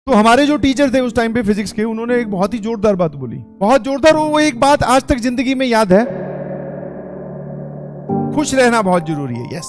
तो हमारे जो टीचर थे उस टाइम पे फिजिक्स के, उन्होंने एक बहुत ही जोरदार बात बोली, बहुत जोरदार। वो एक बात आज तक जिंदगी में याद है, खुश रहना बहुत जरूरी है। यस,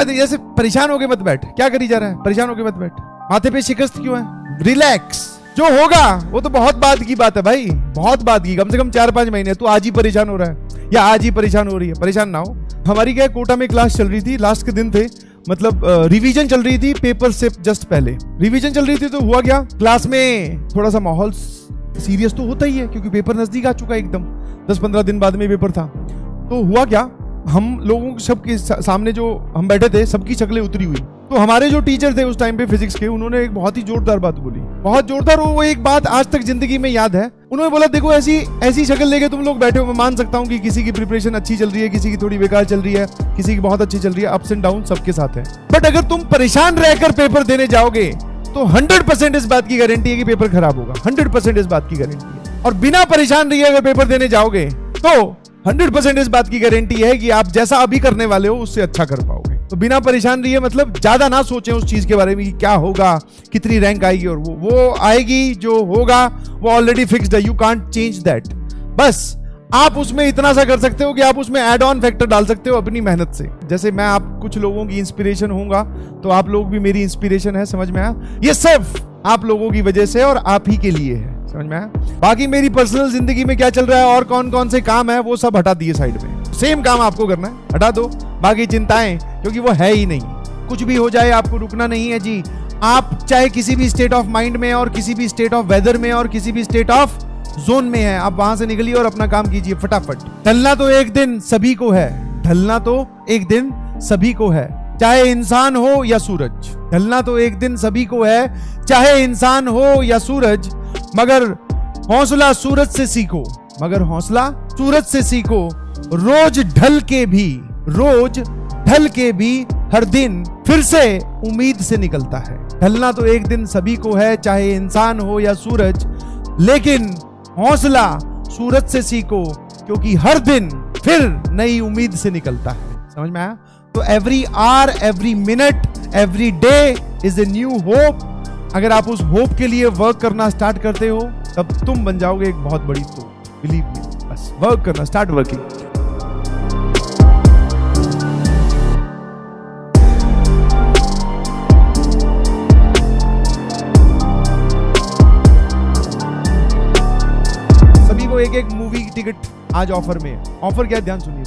जैसे परेशान होके मत बैठ। क्या करी जा रहा है? परेशान होके मत बैठ। माथे पे शिकस्त क्यों है? रिलैक्स। जो होगा वो तो बहुत बाद की बात है भाई, बहुत बाद की, कम से कम 4-5 महीने। तू आज ही परेशान हो रहा है या आज ही परेशान हो रही है, परेशान ना हो। हमारी क्या कोटा में क्लास चल रही थी, लास्ट के दिन थे, मतलब रिवीजन चल रही थी, पेपर से जस्ट पहले रिवीजन चल रही थी। तो हुआ क्या, क्लास में थोड़ा सा माहौल सीरियस तो होता ही है, क्योंकि पेपर नजदीक आ चुका है, एकदम 10-15 दिन बाद में पेपर था। तो हुआ क्या, हम लोगों सबके सामने जो हम बैठे थे, सबकी शक्लें उतरी हुई। तो हमारे जो टीचर थे उस टाइम पे फिजिक्स के, उन्होंने एक बहुत ही जोरदार बात बोली, बहुत जोरदार। वो एक बात आज तक जिंदगी में याद है। उन्होंने बोला, देखो ऐसी शक्ल लेके तुम लोग बैठे हो, मैं मान सकता हूँ कि किसी की प्रिपरेशन अच्छी चल रही है, किसी की थोड़ी बेकार चल रही है, किसी की बहुत अच्छी चल रही है, अप्स एंड डाउन सबके साथ है। बट अगर तुम परेशान रहकर पेपर देने जाओगे तो 100% इस बात की गारंटी है कि पेपर खराब होगा। 100% इस बात की गारंटी है। और बिना परेशान रहिए अगर पेपर देने जाओगे तो 100% इस बात की गारंटी है कि आप जैसा अभी करने वाले हो उससे अच्छा कर पाओगे। तो बिना परेशान रहिए, मतलब ज्यादा ना सोचें उस चीज के बारे में कि क्या होगा, कितनी रैंक आएगी, और वो आएगी, जो होगा वो ऑलरेडी फिक्स्ड है, यू कांट चेंज दैट। बस आप उसमें इतना सा कर सकते हो कि आप उसमें ऐड ऑन फैक्टर डाल सकते हो अपनी मेहनत से। जैसे मैं आप कुछ लोगों की इंस्पिरेशन होऊंगा, तो आप लोग भी मेरी इंस्पिरेशन है, समझ में आया? ये सिर्फ आप लोगों की वजह से और आप ही के लिए है, समझ में आया? बाकी मेरी पर्सनल जिंदगी में क्या चल रहा है और कौन कौन से काम है, वो सब हटा दिए साइड में। सेम काम आपको करना है, हटा दो बाकी चिंताएं, क्योंकि वो है ही नहीं। कुछ भी हो जाए आपको रुकना नहीं है जी। आप चाहे किसी भी स्टेट ऑफ माइंड में और किसी भी स्टेट ऑफ वेदर में और किसी भी स्टेट ऑफ जोन में है, आप वहां से निकलिए और अपना काम कीजिए फटाफट। ढलना तो एक दिन सभी को है, ढलना तो एक दिन सभी को है, चाहे इंसान हो या सूरज। ढलना तो एक दिन सभी को है, चाहे इंसान हो या सूरज। मगर हौसला सूरज से सीखो, मगर हौसला सूरज से सीखो। रोज ढल के भी हर दिन फिर से उम्मीद से निकलता है। ढलना तो एक दिन सभी को है, चाहे इंसान हो या सूरज। लेकिन हौसला सूरज से सीखो, क्योंकि हर दिन फिर नई उम्मीद से निकलता है। समझ में आया? तो every hour, every minute, every day is a new hope. अगर आप उस होप के लिए वर्क करना स्टार्ट करते हो, तब तुम बन जाओगे एक बहुत बड़ी सोच। बिलीव मी, बस वर्क करना, स्टार्ट वर्किंग। सभी को एक मूवी की टिकट आज ऑफर में है। ऑफर क्या है, ध्यान सुनिए।